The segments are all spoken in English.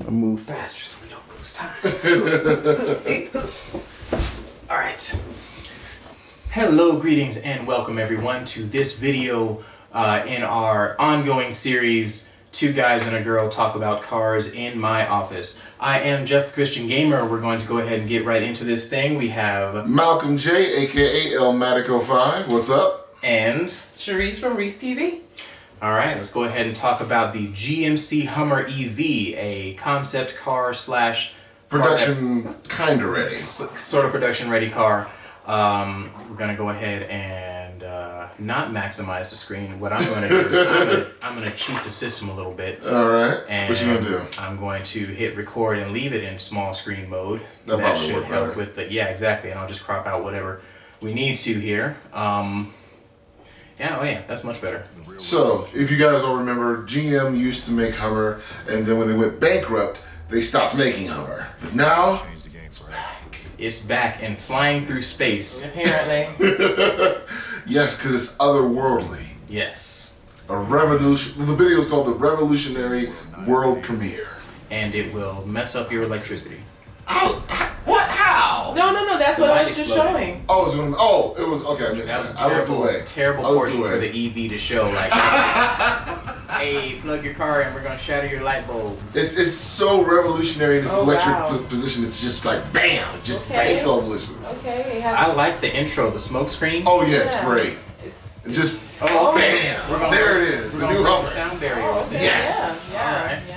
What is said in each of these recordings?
I'll move faster so we don't lose time. Alright. Hello, greetings, and welcome everyone to this video in our ongoing series, Two Guys and a Girl Talk About Cars in My Office. I am Jeff the Christian Gamer. We're going to go ahead and get right into this thing. We have Malcolm J, aka Elmatico5. What's up? And Charisse from Reese TV. Alright, let's go ahead and talk about the GMC Hummer EV, a concept car slash production kinda ready. Sort of production ready car. We're gonna go ahead and not maximize the screen. What I'm gonna do is I'm gonna cheat the system a little bit. Alright. And what you gonna do? I'm going to hit record and leave it in small screen mode. That probably should work help better. with the exactly, and I'll just crop out whatever we need to here. Yeah, that's much better. So, if you guys all remember, GM used to make Hummer, and then when they went bankrupt, they stopped making Hummer. But now, it's back. It's back and flying through space. Apparently. Yes, because it's otherworldly. Yes. A revolution. The video is called The Revolutionary World Premiere. And it will mess up your electricity. What? How? No, that's what I was just exploded. showing. Oh, it was okay. I missed That was that. I looked away. terrible portion for the EV to show. Like, hey, plug your car in, we're gonna shatter your light bulbs. It's so revolutionary in its Oh, electric wow. position. It's just like bam, it just Okay. takes all the listeners. Okay, it has I like the intro, the smoke screen. Oh yeah, it's Yeah. great. It's, It just Oh, okay. bam, We're gonna there break- it is, We're the gonna new break Hummer. the sound barrier oh, with okay, this. Yes. Yeah, Alright. yeah.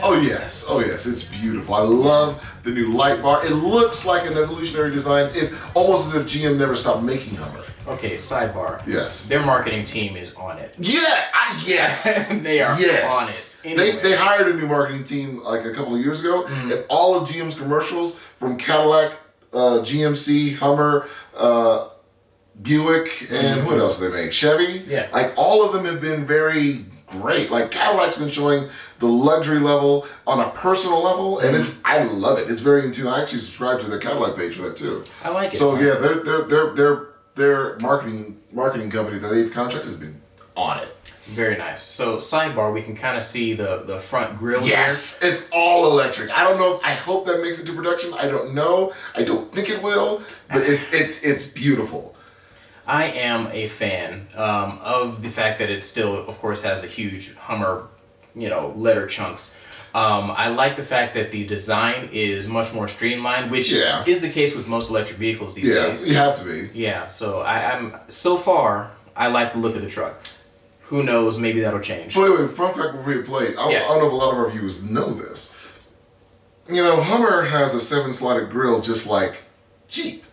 oh yes, it's beautiful. I love the new light bar. It looks like an evolutionary design, almost as if GM never stopped making Hummer. Okay, sidebar. Yes. Their marketing team is on it. Yeah. Yes. They are Yes. on it. Anyway. They hired a new marketing team like a couple of years ago, and all of GM's commercials from Cadillac, GMC, Hummer, Buick, and what else do they make? Chevy? Yeah. Like all of them have been very great. Like Cadillac's been showing the luxury level on a personal level, and I love it. It's very in tune. I actually subscribe to their Cadillac page for that too. I like it. So yeah, their marketing company that they've contracted has been on it. Very nice. So sidebar, we can kind of see the front grille Yes, it's all electric. I don't know. I hope that makes it to production. I don't know. I don't think it will, but it's beautiful. I am a fan of the fact that it still, of course, has the huge Hummer, letter chunks. I like the fact that the design is much more streamlined, which is the case with most electric vehicles these days. Yeah, you have to be. Yeah, so so far, I like the look of the truck. Who knows, maybe that'll change. Wait, fun fact before you play. I don't know if a lot of our viewers know this. Hummer has a 7-slotted grille just like Jeep.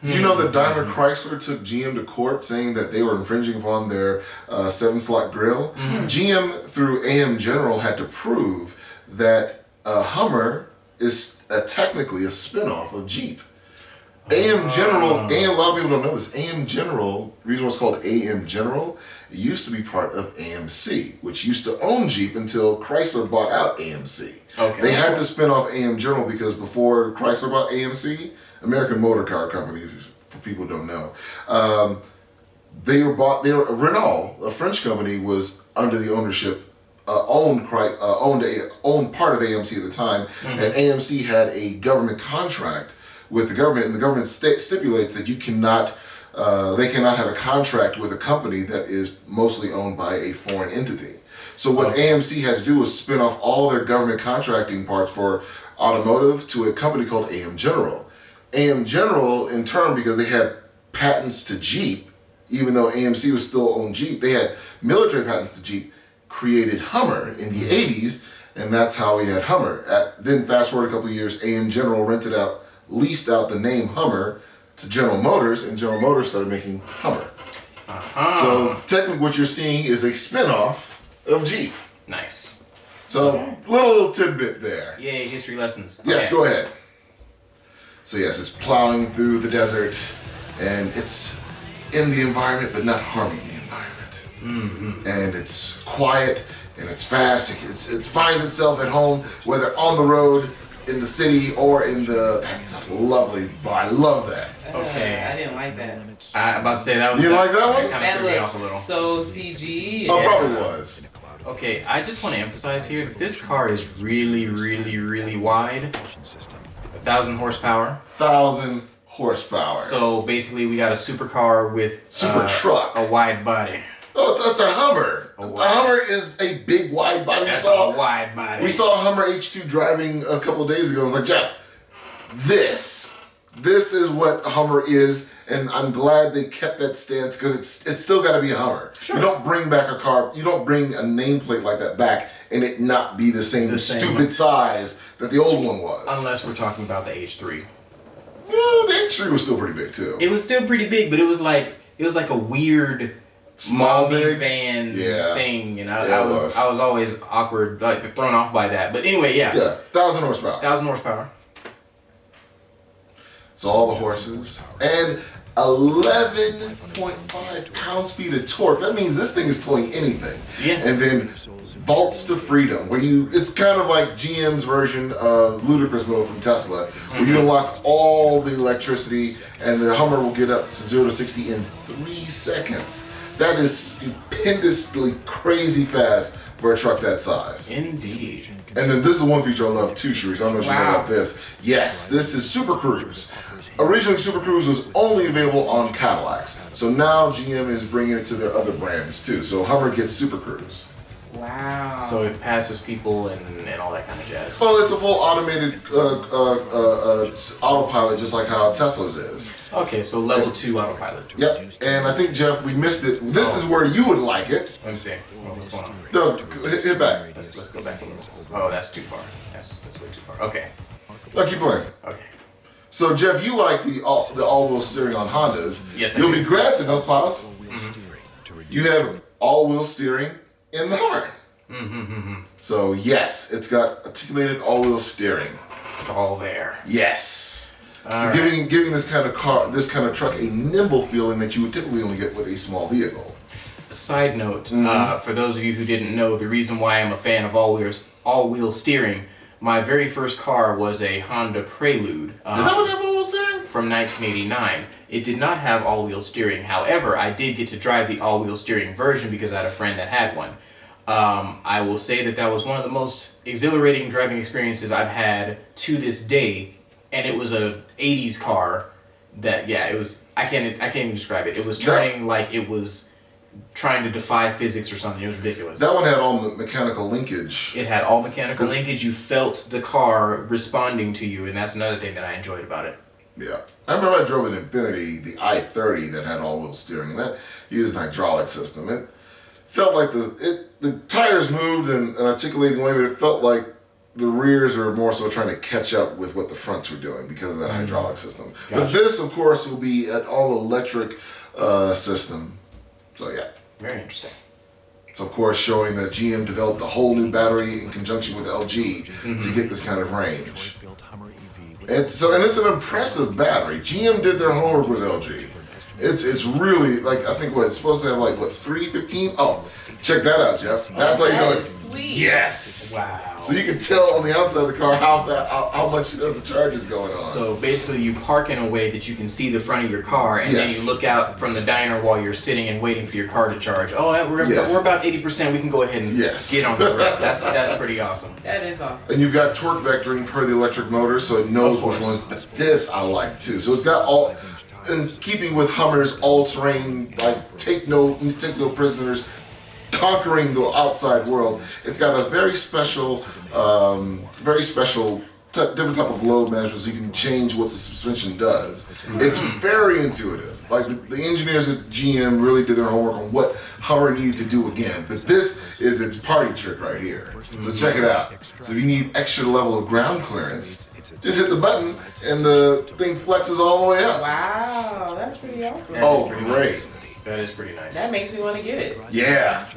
Do you know that Daimler Chrysler took GM to court saying that they were infringing upon their 7-slot grille? GM, through AM General, had to prove that Hummer is technically a spinoff of Jeep. AM General, and a lot of people don't know this, AM General, the reason why it's called AM General, it used to be part of AMC, which used to own Jeep until Chrysler bought out AMC. Okay. They had to spin off AM General because before Chrysler bought AMC, American Motor Car Company, for people who don't know, Renault, a French company, was under the ownership, owned part of AMC at the time, and AMC had a government contract with the government, and the government stipulates that they cannot have a contract with a company that is mostly owned by a foreign entity. So what AMC had to do was spin off all their government contracting parts for automotive to a company called AM General. AM General, in turn, because they had patents to Jeep, even though AMC was still owned Jeep, they had military patents to Jeep, created Hummer in the 80s, and that's how we had Hummer. Then fast forward a couple of years, AM General leased out the name Hummer to General Motors, and General Motors started making Hummer. So technically what you're seeing is a spin-off of Jeep. Nice. So little tidbit there. Yay, history lessons. Yes, Okay. go ahead. So yes, it's plowing through the desert, and it's in the environment but not harming the environment. And it's quiet, and it's fast. It finds itself at home, whether on the road, in the city, or in the... That's a lovely bar. I love that. Okay. I didn't like that. I'm about to say that was... You like that one? Kind of That threw me off a looked little. so CG. Oh, probably was. Okay, I just want to emphasize here that this car is really, really, really wide. 1,000 horsepower. 1,000 horsepower. So basically, we got a supercar with Cybertruck. a wide body. Oh, that's a Hummer. A The Hummer is a big wide body. That's a wide body. We saw a Hummer H2 driving a couple of days ago. I was like, Jeff, this is what a Hummer is, and I'm glad they kept that stance because it's still got to be a Hummer. Sure. You don't bring back a car, you don't bring a nameplate like that back and it not be the same stupid size that the old one was. Unless we're talking about the H3. Well, the H3 was still pretty big too. It was still pretty big, but it was like a weird small big van thing, you know. Yeah, I was always awkward, like thrown off by that. But anyway, yeah. Yeah, 1,000 horsepower. 1,000 horsepower. So all the horses and 11.5 pound-feet of torque. That means this thing is towing anything. Yeah. And then vaults to freedom, where it's kind of like GM's version of ludicrous mode from Tesla, where you unlock all the electricity and the Hummer will get up to 0 to 60 in 3 seconds. That is stupendously crazy fast for a truck that size. Indeed. And then this is one feature I love too, Sharice. I don't know if you know about this. Yes, this is Super Cruise. Originally, Super Cruise was only available on Cadillacs. So now GM is bringing it to their other brands too. So Hummer gets Super Cruise. Wow. So it passes people and all that kind of jazz. Well, it's a full automated autopilot, just like how Tesla's is. Okay, so level 2 autopilot. Yep. And I think, Jeff, we missed it. This is where you would like it. Let me see. What's going on? No, hit back. Let's go back a little. Oh, that's too far. That's way too far. Okay. No, keep playing. Okay. So, Jeff, you like the all-wheel steering on Hondas. Yes, I You'll do. be glad to know, pause. You have all-wheel steering in the Hummer. So, yes, it's got articulated all-wheel steering. It's all there. Yes. So All giving this kind of truck a nimble feeling that you would typically only get with a small vehicle. Side note, for those of you who didn't know, the reason why I'm a fan of all-wheel steering, my very first car was a Honda Prelude. Did that one have all-wheel steering? From 1989. It did not have all-wheel steering. However, I did get to drive the all-wheel steering version because I had a friend that had one. I will say that was one of the most exhilarating driving experiences I've had to this day, and it was a 80s car that, it was, I can't even describe it. It was turning like it was trying to defy physics or something. It was ridiculous. That one had all mechanical linkage. It had all mechanical linkage. You felt the car responding to you, and that's another thing that I enjoyed about it. Yeah. I remember I drove an Infiniti, the i30, that had all-wheel steering, and that used an hydraulic system. It felt like the tires moved in an articulating way, but it felt like the rears are more so trying to catch up with what the fronts were doing because of that hydraulic system. Gotcha. But this, of course, will be an all-electric system. So, yeah. Very interesting. It's, of course, showing that GM developed a whole new battery in conjunction with LG to get this kind of range. It's an impressive battery. GM did their homework with LG. It's really, like, I think it's supposed to have, 315? Oh, check that out, Jeff. That's how you know it's sweet. Yes. Wow. So you can tell on the outside of the car how much of the charge is going on. So basically you park in a way that you can see the front of your car, and then you look out from the diner while you're sitting and waiting for your car to charge. Oh, we're about 80%. We can go ahead and get on the road. That's pretty awesome. That is awesome. And you've got torque vectoring per the electric motor, so it knows which ones. But this I like too. So it's got all, in keeping with Hummer's all-terrain, take no prisoners, conquering the outside world. It's got a very special different type of load management, so you can change what the suspension does. It's very intuitive. Like the engineers at GM really did their homework on what Hummer needed to do again. But this is its party trick right here. So check it out. So if you need extra level of ground clearance, just hit the button and the thing flexes all the way up. Wow, that's pretty awesome. Great. Nice. That is pretty nice. That makes me want to get it. Yeah.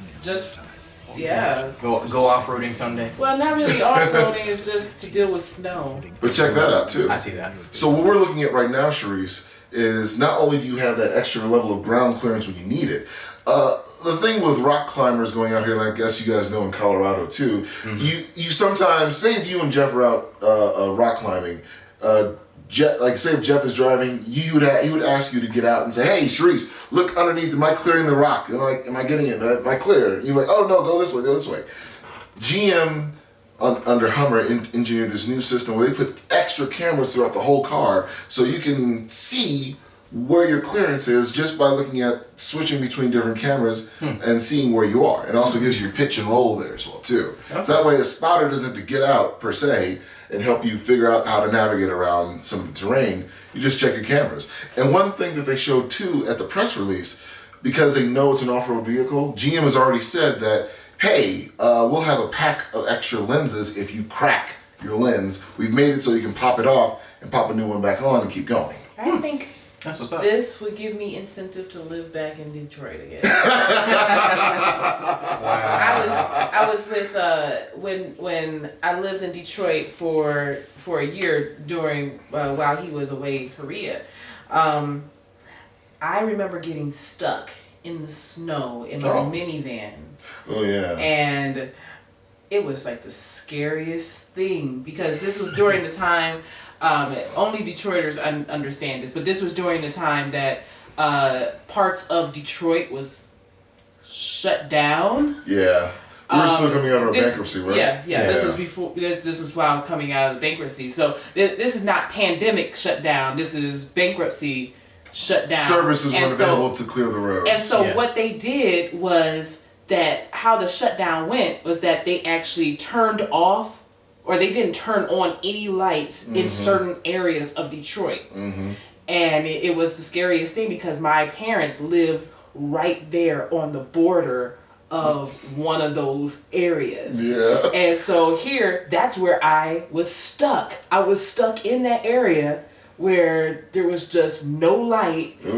Go off-roading someday. Well, not really off-roading. It's just to deal with snow. But check that out too. I see that. So what we're looking at right now, Sharice, is not only do you have that extra level of ground clearance when you need it. The thing with rock climbers going out here, and I guess you guys know in Colorado too, you sometimes, say if you and Jeff are out rock climbing, like say if Jeff is driving, he would ask you to get out and say, "Hey, Sharice, look underneath. Am I clearing the rock? Am I getting it? Am I clear?" And you're like, "Oh no, go this way, go this way." GM under Hummer engineered this new system where they put extra cameras throughout the whole car, so you can see where your clearance is just by looking at switching between different cameras and seeing where you are. It also gives you your pitch and roll there as well too. Okay. So that way a spotter doesn't have to get out per se and help you figure out how to navigate around some of the terrain. You just check your cameras. And one thing that they showed too at the press release, because they know it's an off-road vehicle, GM has already said that, hey, we'll have a pack of extra lenses if you crack your lens. We've made it so you can pop it off and pop a new one back on and keep going. I think that's what's up. This would give me incentive to live back in Detroit again. Wow. I was with when I lived in Detroit for a year during while he was away in Korea. I remember getting stuck in the snow in my minivan. Oh yeah. And it was like the scariest thing because this was during the time. Only Detroiters understand this, but this was during the time that parts of Detroit was shut down. Yeah, we were still coming out of bankruptcy, right? Yeah. This was before. This was while coming out of bankruptcy. So this is not pandemic shutdown. This is bankruptcy shutdown. Services weren't available to clear the roads. And so what they did was that how the shutdown went was that they actually turned off. Or they didn't turn on any lights in certain areas of Detroit. And it was the scariest thing because my parents live right there on the border of one of those areas. Yeah. And so here, that's where I was stuck. I was stuck in that area where there was just no light. Ooh.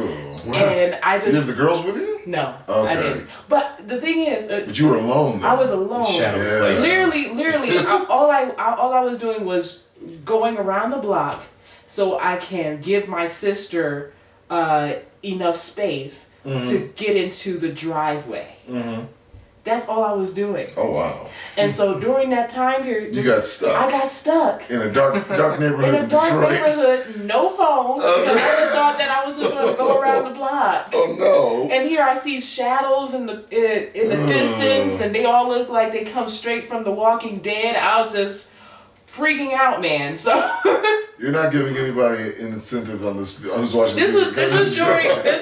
And I just... You have the girls with you? No, okay. I didn't. But the thing is... but you were alone though. I was alone. Literally, all I was doing was going around the block so I can give my sister enough space to get into the driveway. That's all I was doing. Oh wow. And so during that time period, you got stuck. I got stuck in a dark neighborhood. In a dark neighborhood, no phone. Because I just thought that I was just going to go around the block. Oh no. And here I see shadows in the distance, and they all look like they come straight from The Walking Dead. I was just freaking out, man. So you're not giving anybody an incentive on this. I was watching. This was during the shutdown. This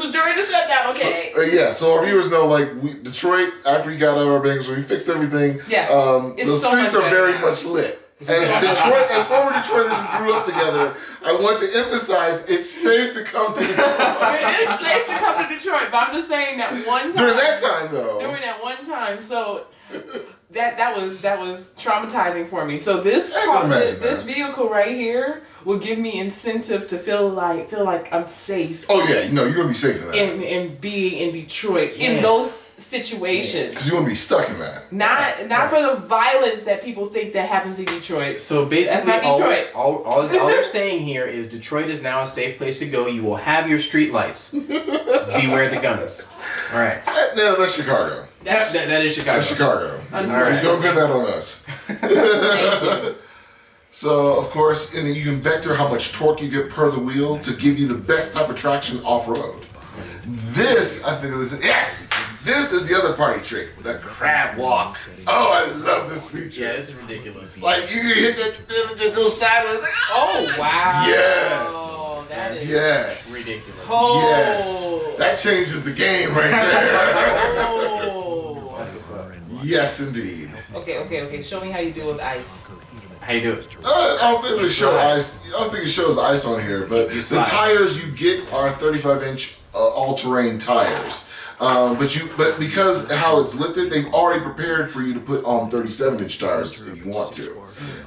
was during the shutdown. Okay. So our viewers know, like Detroit, after we got out of our bankruptcy, we fixed everything. Yes. The streets are very much lit. As former Detroiters who grew up together, I want to emphasize it's safe to come to Detroit. It is safe to come to Detroit, but I'm just saying that one time. During that time, though. During that one time, so. That was traumatizing for me. So this vehicle right here will give me incentive to feel like I'm safe. Oh yeah, you're gonna be safe in that. In being in Detroit in those situations. Because you want to be stuck in that. Not for the violence that people think that happens in Detroit. So basically, that's not Detroit. all they're saying here is Detroit is now a safe place to go. You will have your street lights. Beware the guns. All right. No, that's Chicago. That is Chicago. That's Chicago. Right. Don't pin that on us. So, of course, and you can vector how much torque you get per the wheel to give you the best type of traction off-road. This is the other party trick, the crab walk. Oh, I love this feature. Yeah, this is ridiculous. Like, you can hit that thing and just go sideways. Oh, wow. Yes. Oh, that is ridiculous. Oh. Yes. That changes the game right there. Oh. That's what's up. Yes, indeed. Okay. Show me how you do with ice. How you do it? I don't think it shows ice on here, but the tires you get are 35-inch all-terrain tires. But because how it's lifted, they've already prepared for you to put on 37-inch tires if you want to.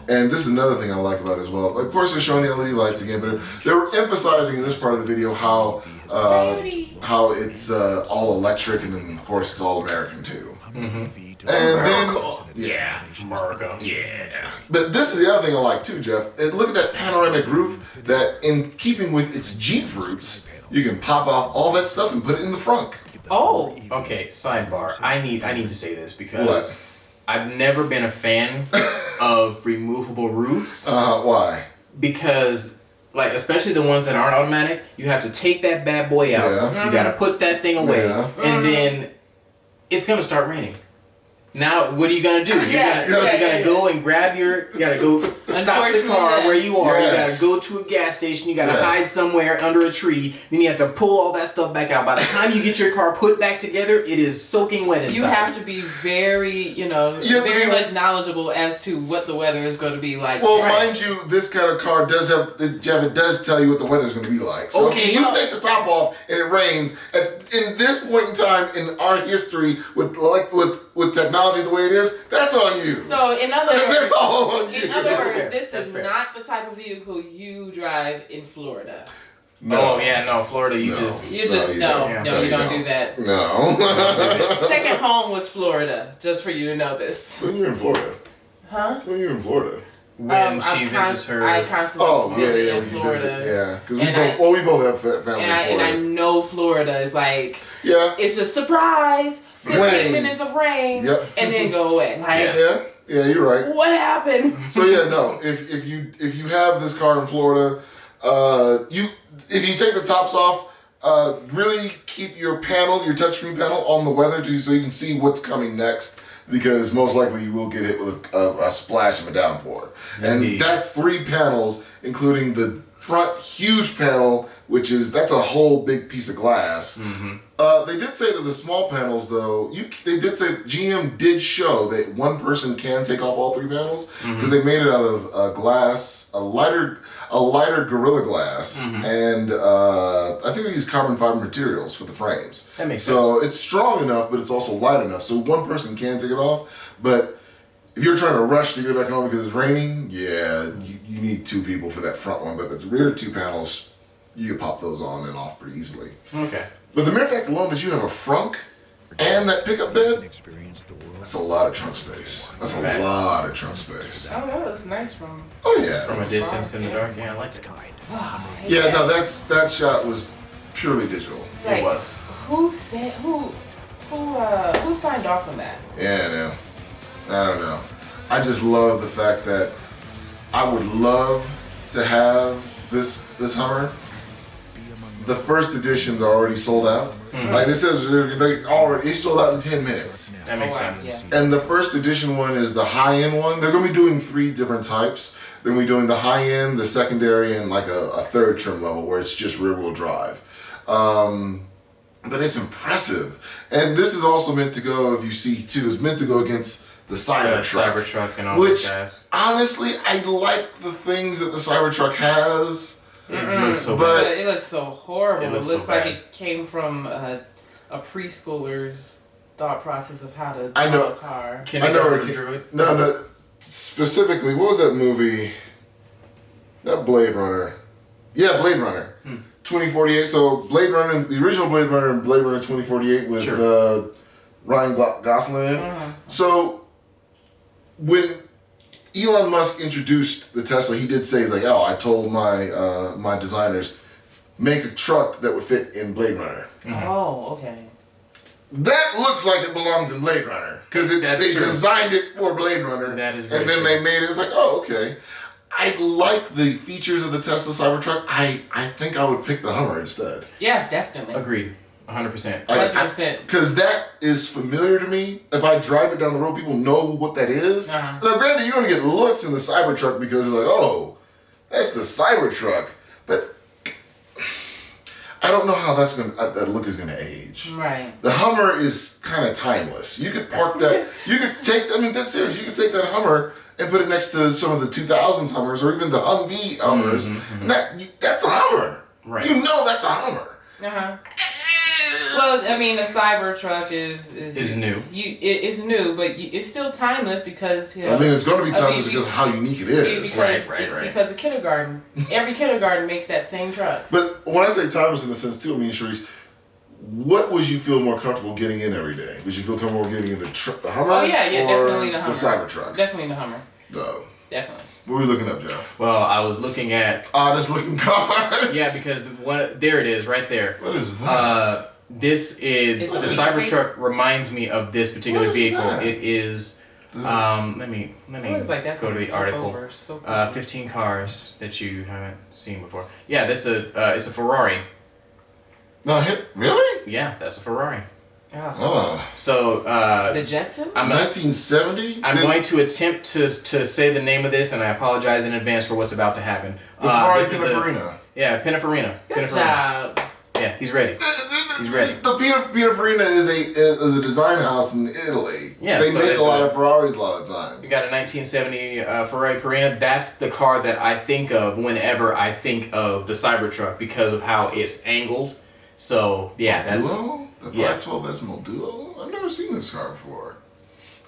And this is another thing I like about it as well. Of course, they're showing the LED lights again, but they're emphasizing in this part of the video how it's all electric, and then of course it's all American too. And then, America. Yeah. But this is the other thing I like too, Jeff. And look at that panoramic roof. That, in keeping with its Jeep roots, you can pop off all that stuff and put it in the front. Oh. Okay. Sidebar. I need to say this because I've never been a fan of removable roofs. Why? because, like, especially the ones that aren't automatic, you have to take that bad boy out. Yeah. You gotta put that thing away, Yeah. and then it's gonna start raining. Now, what are you gonna do? You gotta go and grab you gotta go stop the car where you are. Yes. You gotta go to a gas station. You gotta hide somewhere under a tree. Then you have to pull all that stuff back out. By the time you get your car put back together, it is soaking wet inside. You have to be very, very much knowledgeable as to what the weather is going to be like. Well, mind you, this kind of car does it does tell you what the weather's going to be like. So Okay, if you take the top off and it rains, in this point in time in our history with technology the way it is, that's on you. So in other words, that's all on you. in other That's words, fair. this That's is fair. not the type of vehicle you drive in Florida. No. Oh yeah, no, Florida, you No. just You just you no, don't. no, you don't do that. No. Second home was Florida, just for you to know this. When you're in Florida. Huh? When you're in Florida. when she visits her. I constantly Oh, yeah, visit yeah, in when you Florida. visit. Yeah, because And we both have family in And I Florida. know Florida is like, Yeah. it's just surprise, 15 Rain. minutes of rain, Yep. and then go away. Like, Yeah, you're right. what happened? So yeah, no. If you have this car in Florida, if you take the tops off, really keep your touchscreen panel on the weather so you can see what's coming next. Because most likely you will get hit with a splash of a downpour. Indeed. And that's 3 panels, including the front huge panel, that's a whole big piece of glass. Mm-hmm. They did say that the small panels, though, they did say GM did show that one person can take off all 3 panels because they made it out of glass, a lighter Gorilla Glass, and I think they use carbon fiber materials for the frames. That makes So it's strong enough, but it's also light enough, so one person can take it off. But if you're trying to rush to get back home because it's raining, you need 2 people for that front one. But the rear 2 panels, you can pop those on and off pretty easily. Okay. But the mere fact alone that you have a frunk and that pickup bed, that's a lot of trunk space. That's a Facts. lot of trunk space. Oh, that looks nice from. Oh yeah. From a distance in the dark, yeah, I like it. Yeah, no, that shot was purely digital. It was. Who signed off on that? Yeah, no. I don't know. I just love the fact that I would love to have this Hummer. The first editions are already sold out. Like this says, it's sold out in 10 minutes. That makes Oh, wow. sense. Yeah. And the first edition one is the high-end one. They're going to be doing 3 different types. They're going to be doing the high-end, the secondary, and like a third trim level where it's just rear-wheel drive. But it's impressive. And this is also meant to go, if you see too, it's meant to go against the Cybertruck. Cybertruck and all Which, those guys. honestly, I like the things that the Cybertruck has. It looks so But- bad. It looks so horrible. It It looks looks, so like bad. it came from a preschooler's thought process of how to I drive know. a car. Kindergarten Druid. No, specifically, what was that movie? That Blade Runner. Yeah, Blade Runner. 2048. So Blade Runner, the original Blade Runner and Blade Runner 2048 with Ryan Gosling in it. So when Elon Musk introduced the Tesla, he did say, he's like, I told my designers, make a truck that would fit in Blade Runner. Oh, okay. That looks like it belongs in Blade Runner because they true. designed it for Blade Runner. That is very and then true. they made it. It's like, oh, okay. I like the features of the Tesla Cybertruck. I think I would pick the Hummer instead. Yeah, definitely. Agreed. 100%. 100%. Because that is familiar to me. If I drive it down the road, people know what that is. Uh-huh. Now, granted, you're going to get looks in the Cybertruck because it's like, oh, that's the Cybertruck. But I don't know how that look is going to age. Right. The Hummer is kind of timeless. You could park that. You could take. I mean, that's serious. You could take that Hummer and put it next to some of the 2000s Hummers or even the Humvee Hummers, and that's a Hummer. Right. You know that's a Hummer. Uh-huh. Well, I mean, the Cybertruck is new. It's new, but it's still timeless because I mean, it's going to be timeless because of how unique it is. Because, Right. Because of kindergarten, every kindergarten makes that same truck. But when I say timeless in the sense too, I mean, Sharice, what would you feel more comfortable getting in every day? Would you feel comfortable getting in the Hummer? Oh yeah, or definitely the Hummer. The Cybertruck. Definitely the Hummer. No. Definitely. What were we looking up, Jeff? Well, I was looking at. Oddest looking cars. Yeah, because there it is, right there. What is that? This is It's the a Cybertruck reminds me of this particular What is vehicle. that? It is Let me It looks like that's go to gonna the flip article. over so quickly. 15 cars that you haven't seen before. Yeah, this is it's a Ferrari. No, really? Yeah, that's a Ferrari. Oh. So The Jetson? 1970? I'm going to attempt to say the name of this, and I apologize in advance for what's about to happen. The Ferrari this is Pininfarina. Yeah, Pininfarina. Good job. Yeah, he's ready. He's ready. The Pininfarina is a design house in Italy. Yeah, they so make it's a lot of Ferraris a lot of You times. got a 1970 Ferrari Pininfarina. That's the car that I think of whenever I think of the Cybertruck because of how it's angled. So yeah, that's Duo? The 512S Molduo? I've never seen this car before.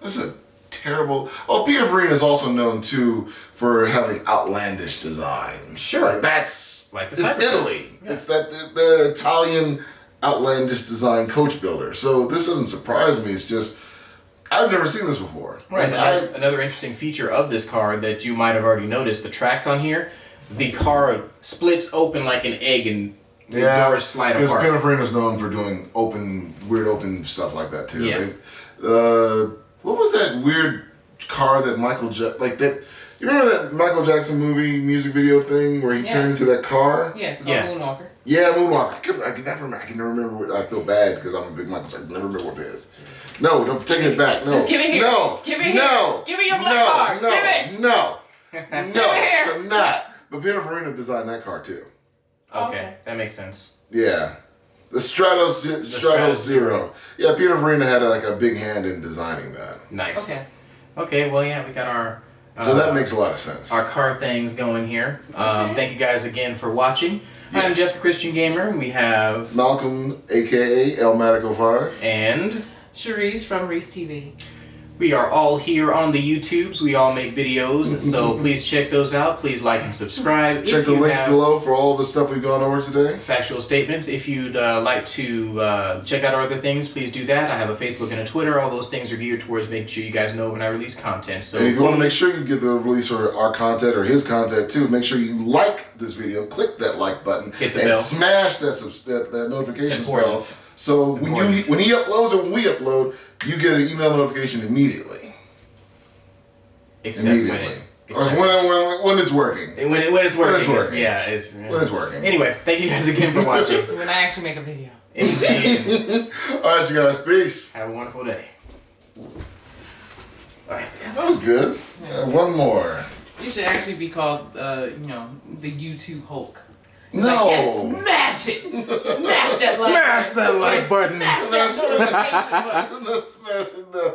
That's a terrible... Oh, Pininfarina is also known, too, for having outlandish designs. Sure. Like, that's... Like the It's Cybertruck. Italy. Yeah. It's that... They're an Italian outlandish design coach builder. So this doesn't surprise me. It's just... I've never seen this before. Right. And Another interesting feature of this car that you might have already noticed, the tracks on here, the car splits open like an egg and the doors slide because apart. Pininfarina's known for doing weird open stuff like that too. Yeah. What was that weird car that you remember that Michael Jackson movie music video thing where he turned into that car? Yes, Yeah. Moonwalker. Yeah, Moonwalker. I can never remember what, I feel bad because I'm a big Michael Jackson. I never remember what it is. No, taking it back. No. Just give it here. No. Give it no. here. Give me your black card. No. Give it. No. Give it No. here. I'm not. But Pininfarina designed that car too. Okay, that makes sense. Yeah. The Stratos Zero. Yeah, Pininfarina had a big hand in designing that. Nice. Okay. Okay, well, yeah, we got our... So that makes a lot of sense. Our car things going here. Thank you guys again for watching. I'm Yes. Jeff the Christian Gamer. We have... Malcolm, a.k.a. Elmatico5. And... Cherise from Reese TV. We are all here on the YouTubes. We all make videos, so please check those out. Please like and subscribe. Check If the you links have below for all the stuff we've gone over today. factual statements. If you'd like to check out our other things, please do that. I have a Facebook and a Twitter. All those things are geared towards making sure you guys know when I release content. So And if you want to make sure you get the release for our content or his content too, make sure you like this video, click that like button, Hit the and bell. smash that notification It's bell. important. So It's when important. he uploads or when we upload, you get an email notification immediately. except when Immediately. it, Or except when it's working. when it's working. it's working. Yeah, it's When it's working. Anyway, thank you guys again for watching. When I actually make a video. And Alright, you guys. Peace. have a wonderful day. All right. That was good. One more. You should actually be called, the YouTube Hulk. No. Like, yes, smash it! Smash that like button. that like button. Smash that notification button. Smash it, nothing.